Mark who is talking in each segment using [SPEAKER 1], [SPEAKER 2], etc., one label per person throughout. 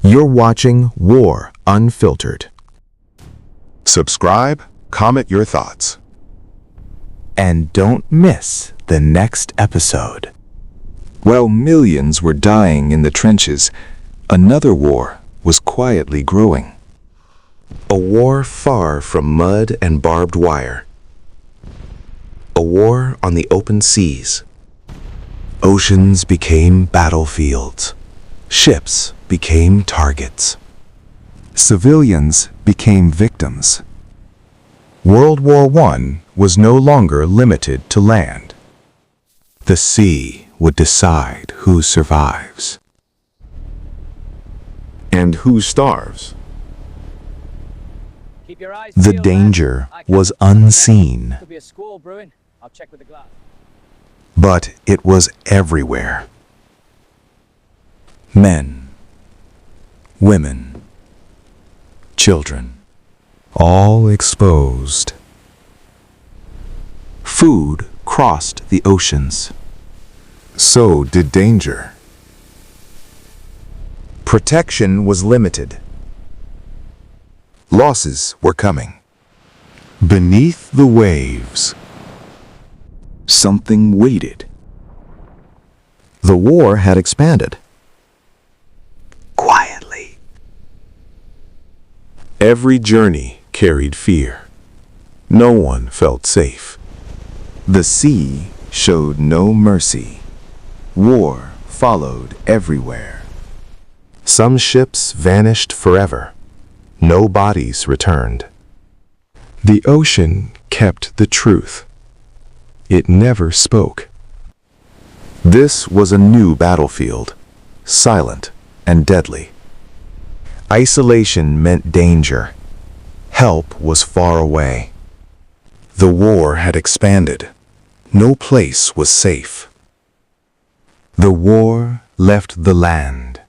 [SPEAKER 1] You're watching War Unfiltered.
[SPEAKER 2] Subscribe, comment your thoughts.
[SPEAKER 1] And don't miss the next episode.
[SPEAKER 3] While millions were dying in the trenches, another war was quietly growing.
[SPEAKER 1] A war far from mud and barbed wire. A war on the open seas. Oceans became battlefields. Ships became targets.
[SPEAKER 3] Civilians became victims.
[SPEAKER 1] World War I was no longer limited to land. The sea would decide who survives.
[SPEAKER 2] And who starves?
[SPEAKER 1] The danger was unseen, but it was everywhere. Men, women, children, all exposed. Food crossed the oceans.
[SPEAKER 2] So did danger.
[SPEAKER 1] Protection was limited. Losses were coming.
[SPEAKER 2] Beneath the waves,
[SPEAKER 3] Something waited.
[SPEAKER 1] The war had expanded. Quietly.
[SPEAKER 2] every journey carried fear. No one felt safe.
[SPEAKER 3] The sea showed no mercy. War followed everywhere.
[SPEAKER 2] Some ships vanished forever. No bodies returned. The ocean kept the truth. It never spoke. This was a new battlefield, silent and deadly.
[SPEAKER 1] Isolation meant danger. Help was far away.
[SPEAKER 2] The war had expanded. No place was safe.
[SPEAKER 1] The war left the land.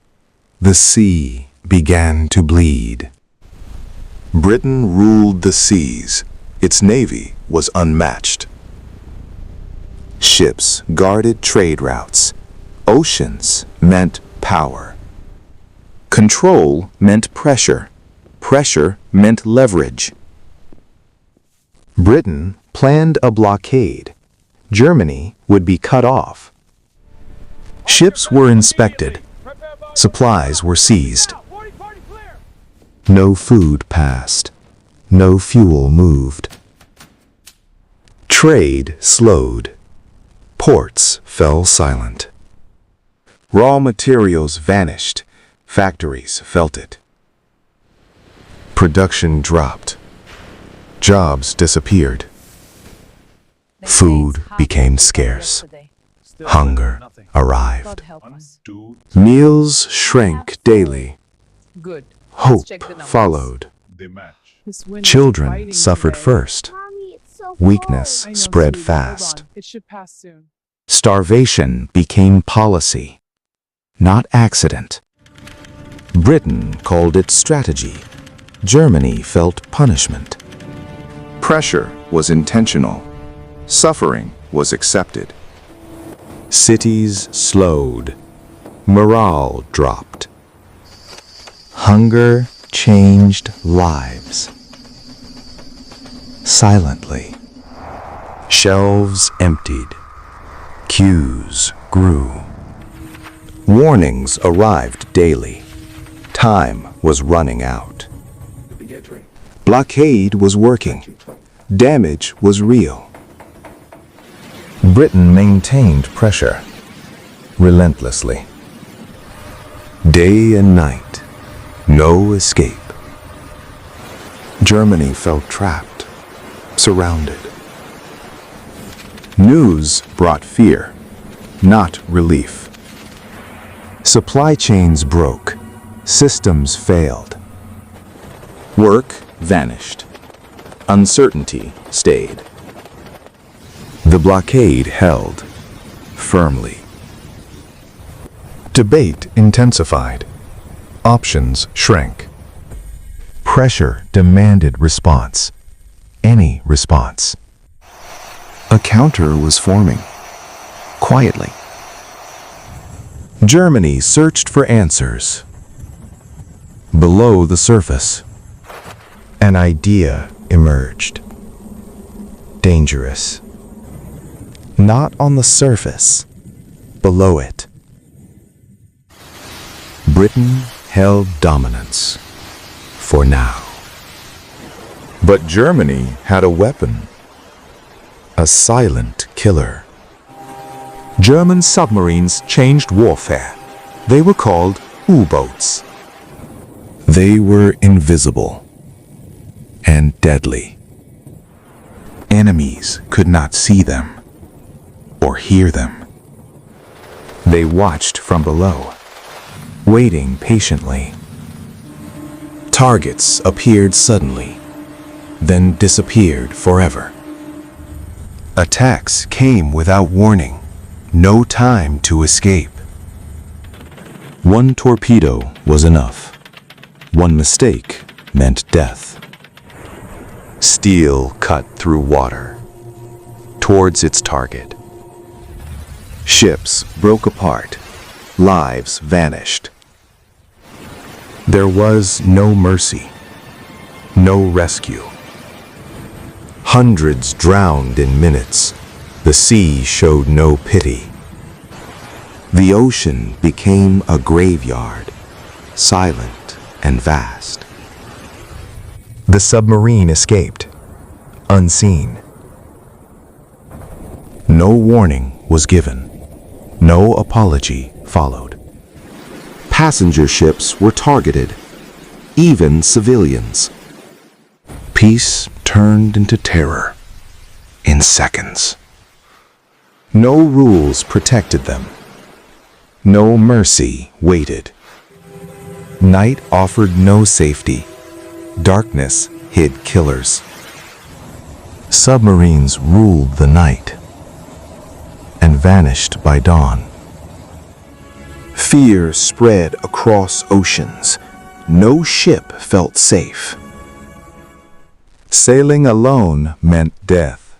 [SPEAKER 1] The sea began to bleed.
[SPEAKER 2] Britain ruled the seas. Its navy was unmatched.
[SPEAKER 1] Ships guarded trade routes. Oceans meant power. Control meant pressure. Pressure meant leverage. Britain planned a blockade. Germany would be cut off. Ships were inspected. Supplies were seized. No food passed. No fuel moved. Trade slowed. Ports fell silent. Raw materials vanished. Factories felt it.
[SPEAKER 2] Production dropped. Jobs disappeared.
[SPEAKER 1] Food became scarce. Hunger arrived. Meals shrank daily. Hope followed. Children suffered first. Weakness spread fast. Starvation became policy, not accident. Britain called it strategy. Germany felt punishment.
[SPEAKER 3] Pressure was intentional. Suffering was accepted.
[SPEAKER 1] Cities slowed. Morale dropped. Hunger changed lives. Silently. Shelves emptied. Queues grew. Warnings arrived daily. Time was running out. Blockade was working. Damage was real. Britain maintained pressure, relentlessly. Day and night, no escape. Germany felt trapped, surrounded. News brought fear, not relief. Supply chains broke. Systems failed. Work vanished. Uncertainty stayed. The blockade held firmly.
[SPEAKER 2] Debate intensified. Options shrank.
[SPEAKER 1] Pressure demanded response. Any response. A counter was forming. Quietly. Germany searched for answers. Below the surface, an idea emerged. Dangerous. Not on the surface, below it. Britain held dominance. For now.
[SPEAKER 2] But Germany had a weapon.
[SPEAKER 1] A silent killer. German submarines changed warfare. They were called U-boats. They were invisible and deadly. Enemies could not see them or hear them. They watched from below, waiting patiently. Targets appeared suddenly, then disappeared forever. Attacks came without warning, no time to escape. One torpedo was enough. One mistake meant death. Steel cut through water, towards its target. Ships broke apart, lives vanished. There was no mercy, no rescue. Hundreds drowned in minutes. The sea showed no pity. The ocean became a graveyard, silent and vast. The submarine escaped, unseen. No warning was given. No apology followed. Passenger ships were targeted, even civilians. Peace turned into terror in seconds. No rules protected them. No mercy waited. Night offered no safety. Darkness hid killers. Submarines ruled the night and vanished by dawn. Fear spread across oceans. No ship felt safe. Sailing alone meant death.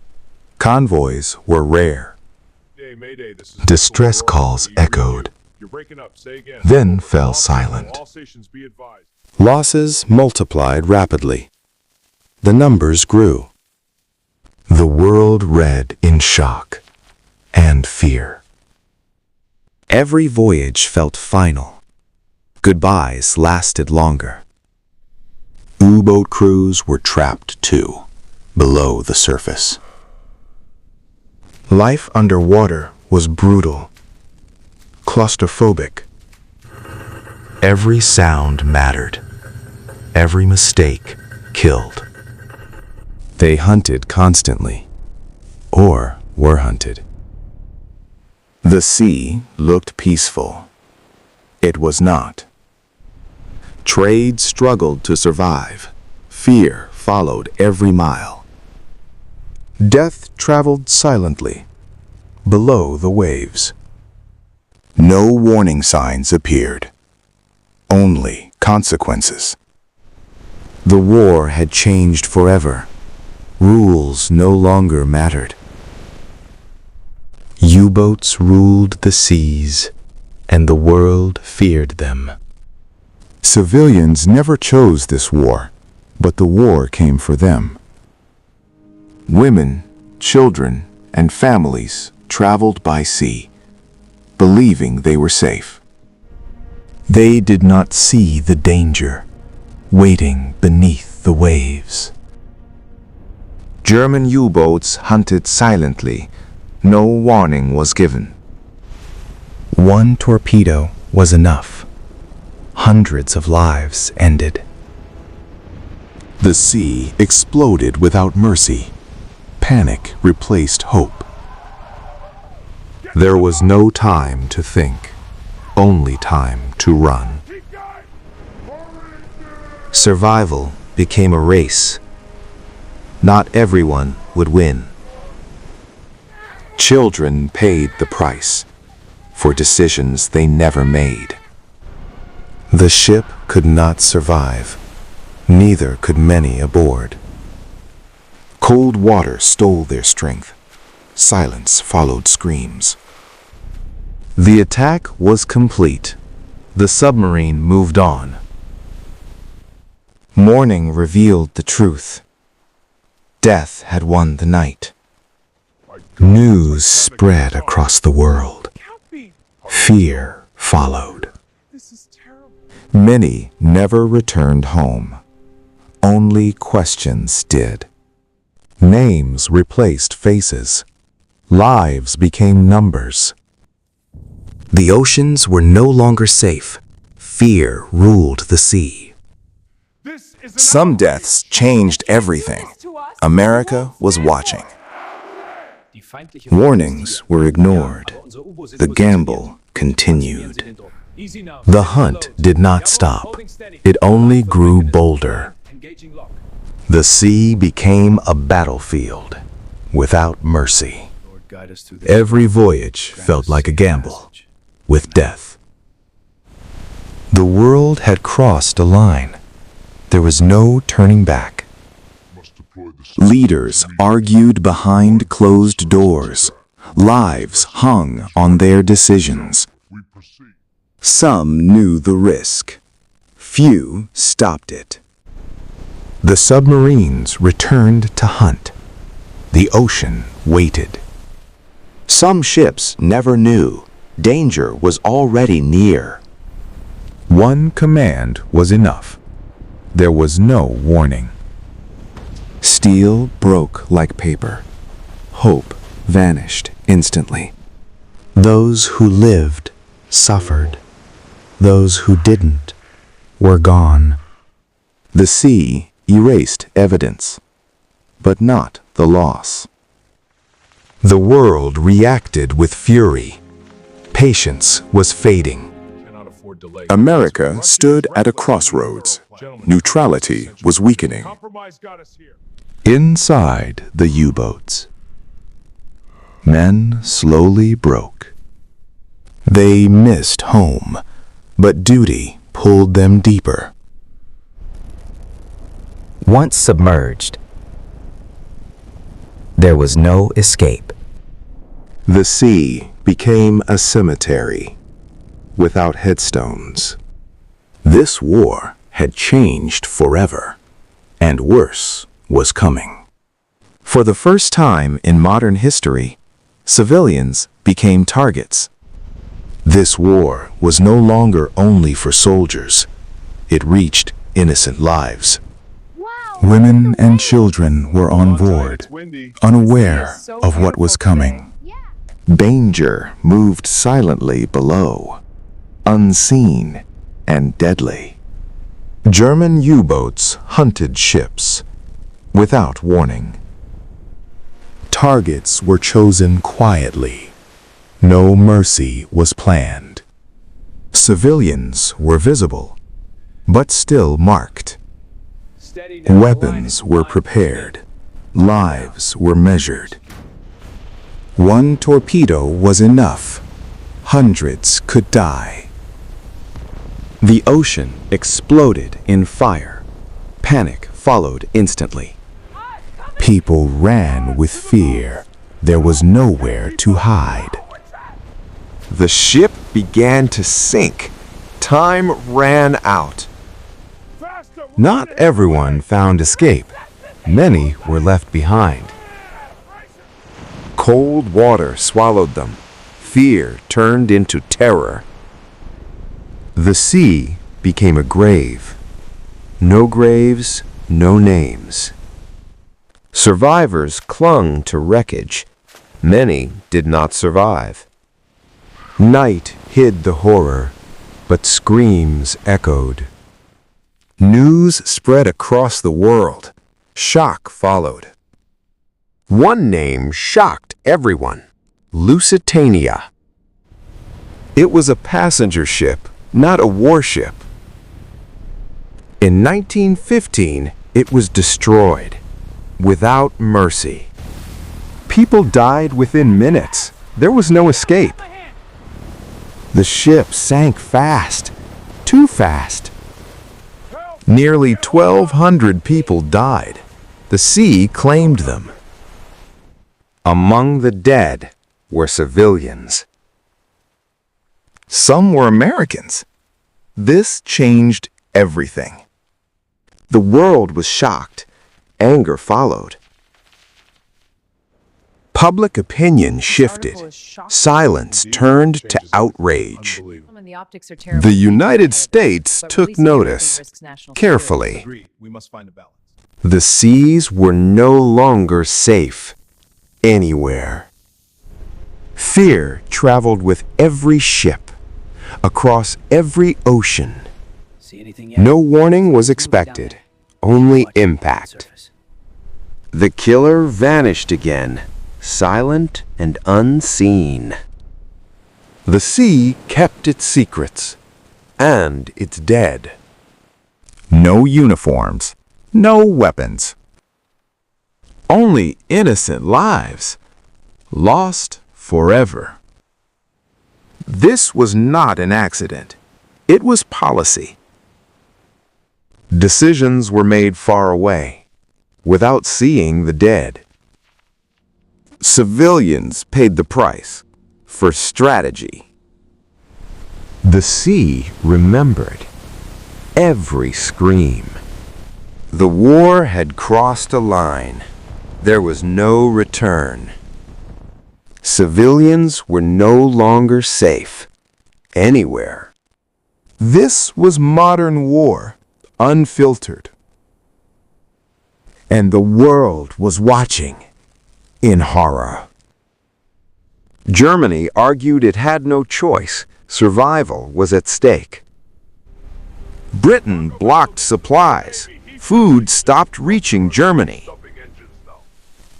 [SPEAKER 1] Convoys were rare. Distress calls echoed, then fell silent. Losses multiplied rapidly. The numbers grew. The world read in shock and fear. Every voyage felt final. Goodbyes lasted longer. U-boat crews were trapped too, below the surface. Life underwater was brutal, claustrophobic. Every sound mattered. Every mistake killed. They hunted constantly, or were hunted. The sea looked peaceful. It was not. Trade struggled to survive. Fear followed every mile. Death traveled silently, below the waves. No warning signs appeared. Only consequences. The war had changed forever. Rules no longer mattered. U-boats ruled the seas, and the world feared them. Civilians never chose this war, but the war came for them. Women, children, and families traveled by sea, believing they were safe. They did not see the danger, waiting beneath the waves. German U-boats hunted silently. No warning was given. One torpedo was enough. Hundreds of lives ended. The sea exploded without mercy. Panic replaced hope. There was no time to think, only time to run. Survival became a race. Not everyone would win. Children paid the price for decisions they never made. The ship could not survive. Neither could many aboard. Cold water stole their strength. Silence followed screams. The attack was complete. The submarine moved on. Morning revealed the truth. Death had won the night. News spread across the world. Fear followed. Many never returned home. Only questions did. Names replaced faces. Lives became numbers. The oceans were no longer safe. Fear ruled the sea.
[SPEAKER 2] Some deaths changed everything. America was watching.
[SPEAKER 1] Warnings were ignored. The gamble continued. The hunt did not stop. It only grew bolder. The sea became a battlefield without mercy. Every voyage felt like a gamble with death. The world had crossed a line. There was no turning back. Leaders argued behind closed doors. Lives hung on their decisions. Some knew the risk. Few stopped it. The submarines returned to hunt. The ocean waited. Some ships never knew. Danger was already near. One command was enough. There was no warning. Steel broke like paper. Hope vanished instantly. Those who lived suffered. Those who didn't were gone. The sea erased evidence, but not the loss. The world reacted with fury. Patience was fading.
[SPEAKER 2] America stood at a crossroads. Neutrality was weakening.
[SPEAKER 1] Inside the U-boats, men slowly broke. They missed home, but duty pulled them deeper.
[SPEAKER 4] Once submerged, there was no escape.
[SPEAKER 1] The sea became a cemetery without headstones. This war had changed forever, and worse was coming. For the first time in modern history, civilians became targets. This war was no longer only for soldiers. It reached innocent lives. Women and children were on board, unaware of what was coming. Danger moved silently below, unseen and deadly. German U-boats hunted ships without warning. Targets were chosen quietly. No mercy was planned. Civilians were visible, but still marked. Weapons were prepared. Lives were measured. One torpedo was enough. Hundreds could die. The ocean exploded in fire. Panic followed instantly. People ran with fear. There was nowhere to hide.
[SPEAKER 5] The ship began to sink. Time ran out.
[SPEAKER 1] Not everyone found escape. Many were left behind.
[SPEAKER 5] Cold water swallowed them. Fear turned into terror.
[SPEAKER 1] The sea became a grave. No graves, no names.
[SPEAKER 5] Survivors clung to wreckage. Many did not survive.
[SPEAKER 1] Night hid the horror, but screams echoed. News spread across the world. Shock followed.
[SPEAKER 5] One name shocked everyone: Lusitania.
[SPEAKER 1] It was a passenger ship, not a warship. In 1915, it was destroyed, without mercy. People died within minutes. There was no escape. The ship sank fast, too fast. Nearly 1,200 people died. The sea claimed them.
[SPEAKER 5] Among the dead were civilians.
[SPEAKER 2] Some were Americans. This changed everything.
[SPEAKER 5] The world was shocked. Anger followed. Public opinion shifted. Silence turned to outrage. The United States took notice, carefully. The seas were no longer safe anywhere. Fear traveled with every ship, across every ocean. No warning was expected, only impact. The killer vanished again, silent and unseen. The sea kept its secrets, and its dead.
[SPEAKER 3] No uniforms, no weapons. Only innocent lives, lost forever.
[SPEAKER 5] This was not an accident. It was policy. Decisions were made far away, without seeing the dead. Civilians paid the price for strategy. The sea remembered every scream. The war had crossed a line. There was no return. Civilians were no longer safe anywhere. This was modern war, unfiltered. And the world was watching in horror. Germany argued it had no choice. Survival was at stake. Britain blocked supplies. Food stopped reaching Germany.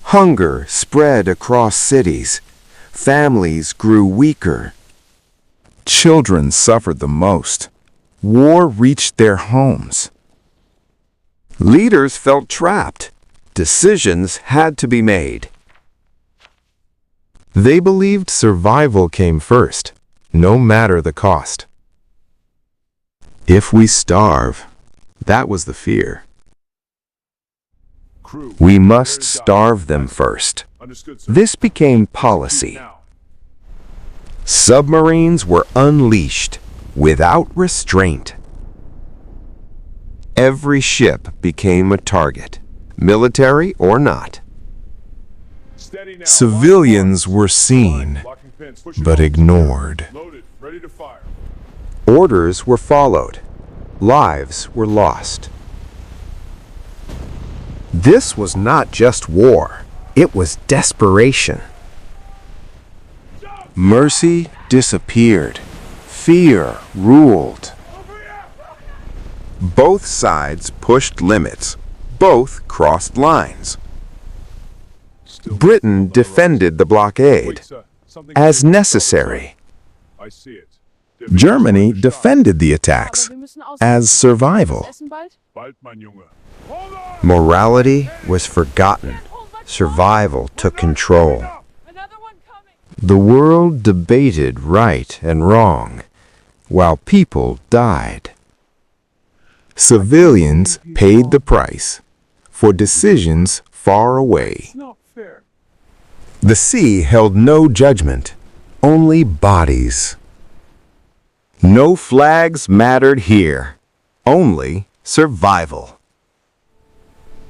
[SPEAKER 5] Hunger spread across cities. Families grew weaker. Children suffered the most. War reached their homes. Leaders felt trapped. Decisions had to be made. They believed survival came first, no matter the cost. If we starve, that was the fear. We must starve them first. This became policy. Submarines were unleashed without restraint. Every ship became a target, military or not. Civilians were seen, but ignored. Orders were followed. Lives were lost. This was not just war. It was desperation. Mercy disappeared. Fear ruled. Both sides pushed limits. Both crossed lines. Britain defended the blockade as necessary. Germany defended the attacks as survival. Morality was forgotten. Survival took control. The world debated right and wrong, while people died. Civilians paid the price for decisions far away. The sea held no judgment, only bodies. No flags mattered here, only survival.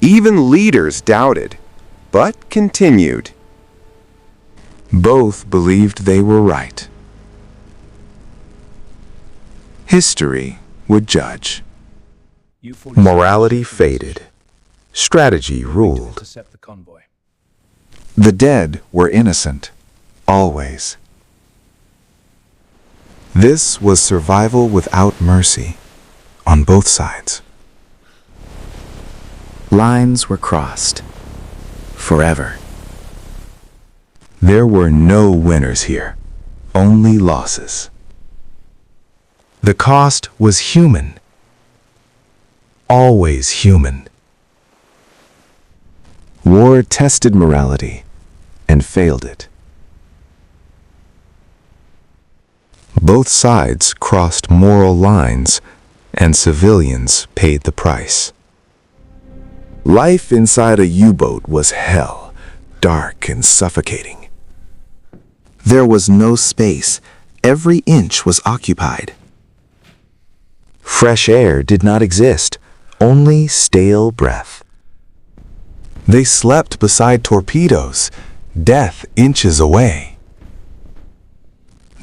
[SPEAKER 5] Even leaders doubted, but continued. Both believed they were right. History would judge. Morality faded. Strategy ruled.
[SPEAKER 3] The dead were innocent, always.
[SPEAKER 1] This was survival without mercy, on both sides.
[SPEAKER 4] Lines were crossed. Forever.
[SPEAKER 1] There were no winners here, only losses. The cost was human. Always human. War tested morality and failed it. Both sides crossed moral lines, and civilians paid the price. Life inside a U-boat was hell, dark and suffocating. There was no space. Every inch was occupied. Fresh air did not exist. only stale breath.
[SPEAKER 5] They slept beside torpedoes, death inches away.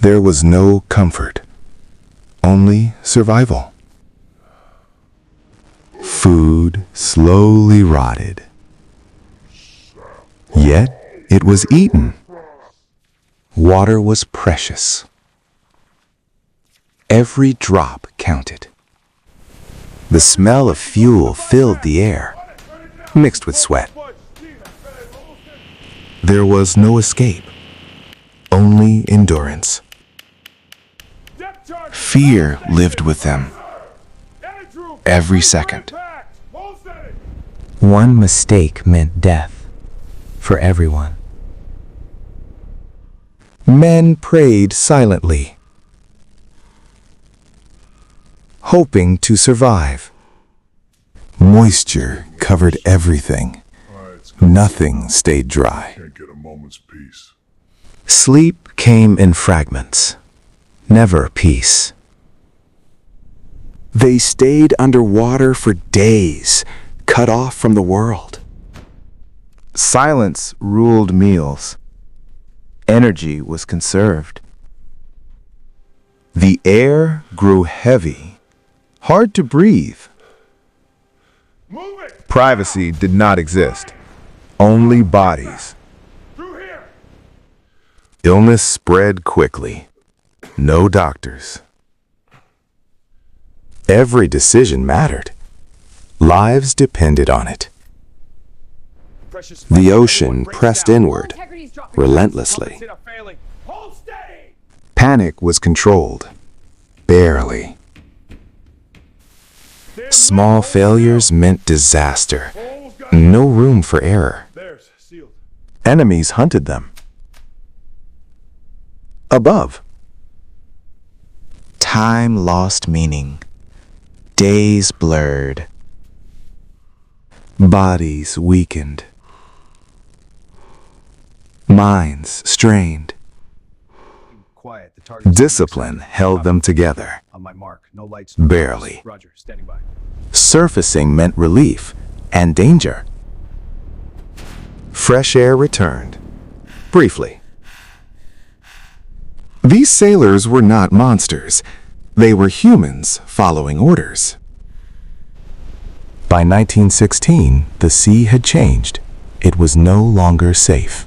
[SPEAKER 5] There was no comfort, only survival. Food slowly rotted. Yet it was eaten. Water was precious. Every drop counted. The smell of fuel filled the air, mixed with sweat. There was no escape, only endurance. Fear lived with them. Every second.
[SPEAKER 4] One mistake meant death for everyone.
[SPEAKER 5] Men prayed silently, hoping to survive. Moisture covered everything. Nothing stayed dry.
[SPEAKER 6] Can't get a moment's peace.
[SPEAKER 5] Sleep came in fragments, never peace. They stayed underwater for days, cut off from the world. Silence ruled meals. Energy was conserved. The air grew heavy, hard to breathe.
[SPEAKER 6] Move it!
[SPEAKER 5] Privacy did not exist, only bodies.
[SPEAKER 6] Through here!
[SPEAKER 5] Illness spread quickly. No doctors. Every decision mattered. Lives depended on it. The ocean pressed inward, relentlessly.
[SPEAKER 6] Hold steady!
[SPEAKER 5] Panic was controlled, barely. Small failures meant disaster. No room for error.
[SPEAKER 6] There's sealed.
[SPEAKER 5] Enemies hunted them. Above. Time lost meaning. Days blurred. Bodies weakened. Minds strained.
[SPEAKER 7] Quiet. The target.
[SPEAKER 5] Discipline held them together.
[SPEAKER 7] On my mark. No lights.
[SPEAKER 5] Barely.
[SPEAKER 7] Roger. Standing by.
[SPEAKER 5] Surfacing meant relief and danger. Fresh air returned, briefly. These sailors were not monsters. They were humans following orders. By 1916, the sea had changed. It was no longer safe.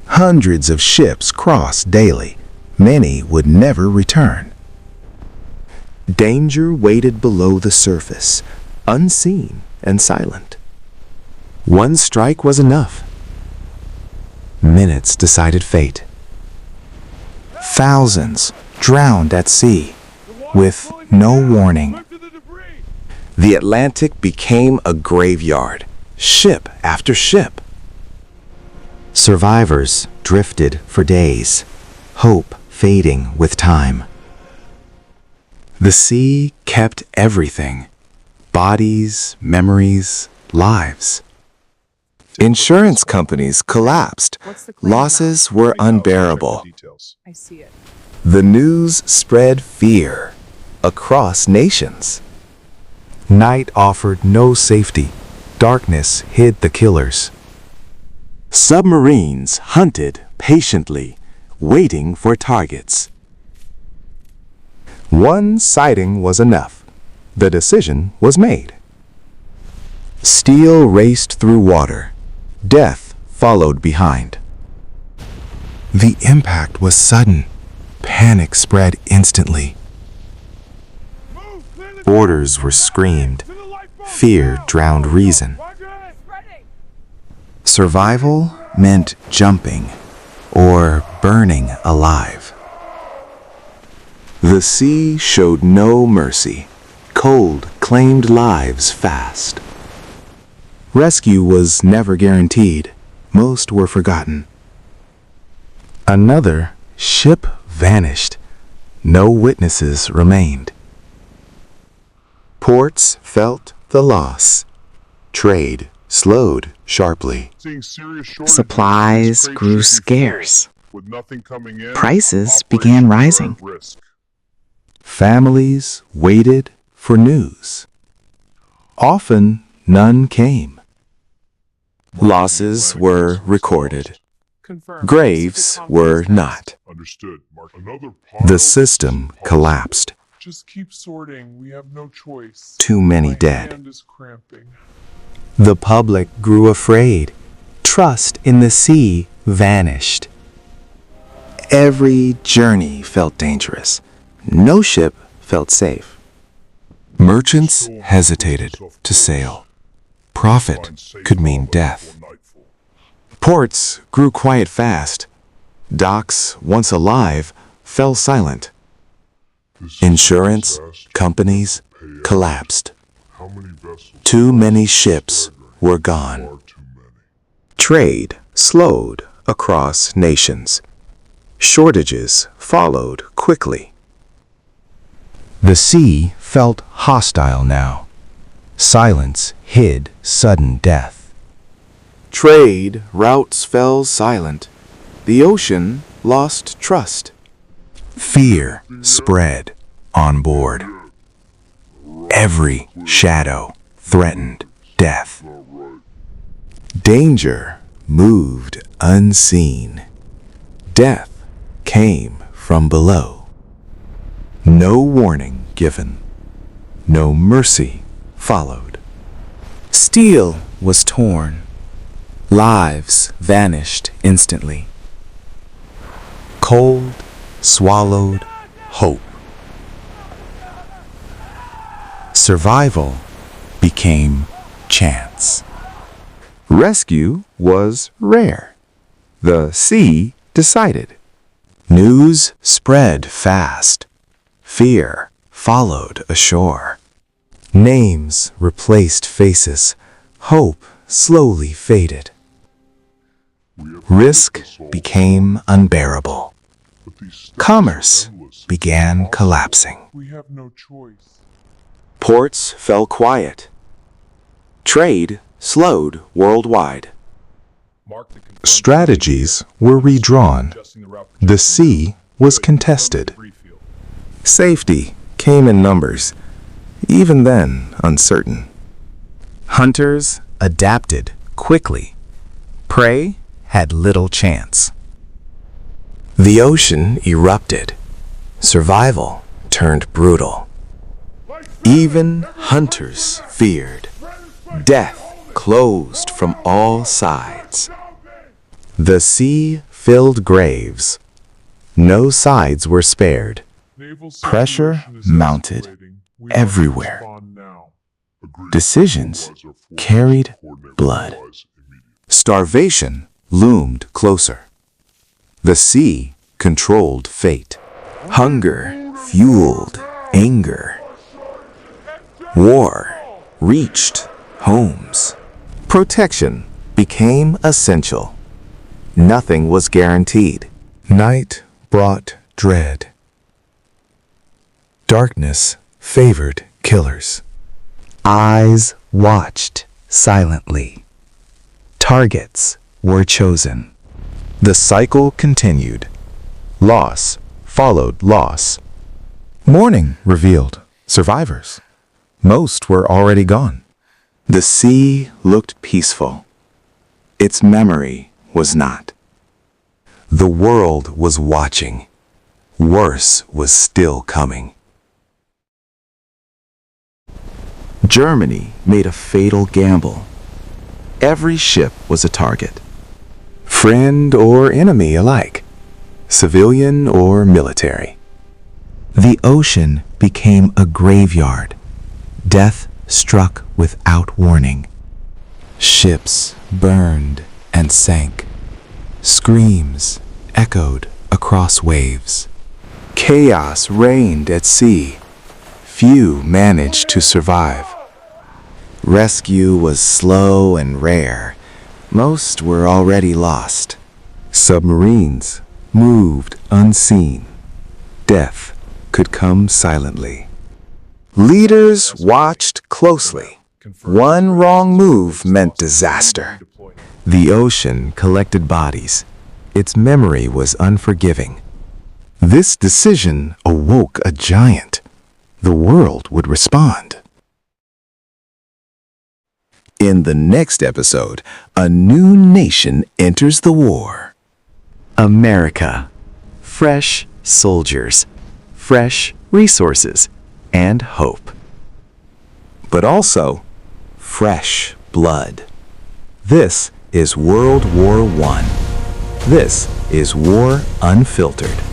[SPEAKER 5] Hundreds of ships crossed daily. Many would never return. Danger waited below the surface, unseen and silent. One strike was enough. Minutes decided fate. Thousands drowned at sea, with no warning. The Atlantic became a graveyard, ship after ship. Survivors drifted for days, hope fading with time. The sea kept everything: bodies, memories, lives. Insurance companies collapsed. Losses were unbearable.
[SPEAKER 8] I see it.
[SPEAKER 5] The news spread fear across nations. Night offered no safety. Darkness hid the killers. Submarines hunted patiently, waiting for targets. One sighting was enough. The decision was made. Steel raced through water. Death followed behind. The impact was sudden. Panic spread instantly. Orders were screamed. Fear drowned reason. Survival meant jumping or burning alive. The sea showed no mercy. Cold claimed lives fast. Rescue was never guaranteed. Most were forgotten. Another ship vanished. No witnesses remained. Ports felt the loss. Trade slowed sharply.
[SPEAKER 6] Seeing serious shortages
[SPEAKER 8] Supplies
[SPEAKER 6] of
[SPEAKER 8] grew
[SPEAKER 6] trade
[SPEAKER 8] scarce.
[SPEAKER 6] with nothing coming in,
[SPEAKER 8] Prices
[SPEAKER 6] operations
[SPEAKER 8] began
[SPEAKER 6] were
[SPEAKER 8] rising.
[SPEAKER 6] at risk.
[SPEAKER 5] Families waited for news.
[SPEAKER 3] Often, none came.
[SPEAKER 2] Losses were recorded.
[SPEAKER 8] Confirmed.
[SPEAKER 2] Graves
[SPEAKER 8] Pacific
[SPEAKER 2] were
[SPEAKER 8] Conference
[SPEAKER 2] not.
[SPEAKER 6] Understood. Mark. Another pile
[SPEAKER 2] The
[SPEAKER 6] of
[SPEAKER 2] system
[SPEAKER 6] pieces.
[SPEAKER 2] collapsed.
[SPEAKER 6] Just keep sorting. We have no choice.
[SPEAKER 2] Too many
[SPEAKER 6] My
[SPEAKER 2] dead.
[SPEAKER 6] hand is cramping.
[SPEAKER 4] The public grew afraid. Trust in the sea vanished.
[SPEAKER 1] Every journey felt dangerous. No ship felt safe.
[SPEAKER 2] Merchants hesitated to sail. Profit could mean death. Ports grew quiet fast. Docks, once alive, fell silent. Insurance companies collapsed. Too many ships were gone.
[SPEAKER 1] Trade slowed across nations. Shortages followed quickly.
[SPEAKER 4] The sea felt hostile now. Silence hid sudden death.
[SPEAKER 5] Trade routes fell silent. The ocean lost trust.
[SPEAKER 2] Fear spread on board. Every shadow threatened death.
[SPEAKER 1] Danger moved unseen. Death came from below. No warning given. No mercy followed. Steel was torn. Lives vanished instantly. Cold swallowed hope. Survival became chance. Rescue was rare. The sea decided. News spread fast. Fear followed ashore. Names replaced faces. Hope slowly faded. Risk became unbearable. Commerce began collapsing.
[SPEAKER 6] We have no choice.
[SPEAKER 1] Ports fell quiet. Trade slowed worldwide.
[SPEAKER 7] Mark the confirmed
[SPEAKER 2] Strategies were redrawn.
[SPEAKER 7] adjusting the route
[SPEAKER 2] The sea was contested.
[SPEAKER 7] debris field.
[SPEAKER 1] Safety came in numbers, even then uncertain. Hunters adapted quickly. Prey had little chance. The ocean erupted. Survival turned brutal. Even hunters feared. Death closed from all sides. The sea filled graves. No sides were spared.
[SPEAKER 6] Naval
[SPEAKER 1] Pressure
[SPEAKER 6] situation is
[SPEAKER 1] mounted
[SPEAKER 6] escalating. We must
[SPEAKER 1] everywhere.
[SPEAKER 6] respond now. Agreed.
[SPEAKER 1] Decisions
[SPEAKER 6] Mobilize our forces.
[SPEAKER 1] carried
[SPEAKER 6] Coordinate
[SPEAKER 1] blood.
[SPEAKER 6] replies immediately.
[SPEAKER 1] Starvation loomed closer. The sea controlled fate. Hunger fueled anger. War reached homes. Protection became essential. Nothing was guaranteed.
[SPEAKER 2] Night brought dread. Darkness favored killers.
[SPEAKER 4] Eyes watched silently. Targets were chosen.
[SPEAKER 1] The cycle continued. Loss followed loss. Morning revealed survivors. Most were already gone. The sea looked peaceful. Its memory was not. The world was watching. Worse was still coming. Germany made a fatal gamble. Every ship was a target. Friend or enemy alike. Civilian or military.
[SPEAKER 4] The ocean became a graveyard. Death struck without warning.
[SPEAKER 1] Ships burned and sank. Screams echoed across waves. Chaos reigned at sea. Few managed to survive. Rescue was slow and rare. Most were already lost. Submarines moved unseen. Death could come silently. Leaders watched closely. One wrong move meant disaster. The ocean collected bodies. Its memory was unforgiving. This decision awoke a giant. The world would respond.
[SPEAKER 2] In the next episode, a new nation enters the war.
[SPEAKER 4] America. Fresh soldiers, fresh resources, and hope.
[SPEAKER 2] But also, fresh blood. This is World War I. This is War Unfiltered.